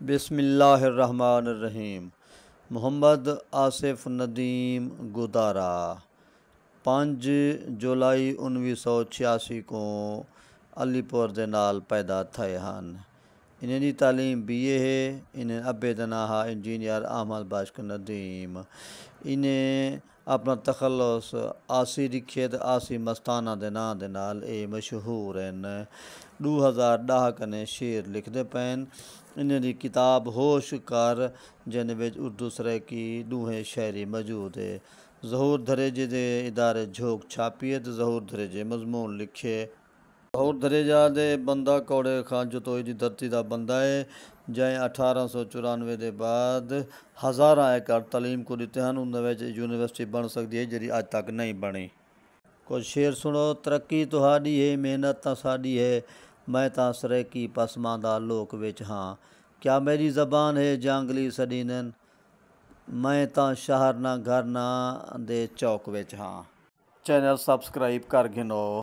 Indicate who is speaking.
Speaker 1: बिस्मिल्लाहिर्रहमानिर्रहीम। मोहम्मद आसिफ नदीम गुदारा 5 जुलाई 1986 को अलीपुर दे नाल पैदा थे हैं। इन्हें की तालीम BA है। इन्हें अब्बे दा नाम है इंजीनियर अहमद बाशक नदीम। इन्हें अपना तखल्लुस आसी रिखे ते आसी मस्ताना दे नाम दे नाल मशहूर हैं। 2010 कने शेर लिखते पैन। इन्हें दी किताब होश कर जिन विच उर्दू सराइकी दूहें शायरी मौजूद है। ज़हूर दरेजे दे इदारे झोंक छापी है तो ज़हूर दरेजे मजमून लिखे। ज़हूर दरेजा दे बंदा कौड़े खान जतोई दी धरती का बंदा है जै 1894 के बाद हज़ारा एकड़ तालीम को दिते हैं। उन्हें यूनिवर्सिटी बन सकती है जी अज तक नहीं बनी। कुछ शेर सुनो। तरक्की तुहाडी है मेहनत तां साडी है, मैं तां सराइकी पसमानदा लोक विच हाँ। क्या मेरी ज़बान है जांगली सडीनन, मैं तां शहर ना घर ना दे चौक विच हाँ। चैनल सब्सक्राइब कर गिनो।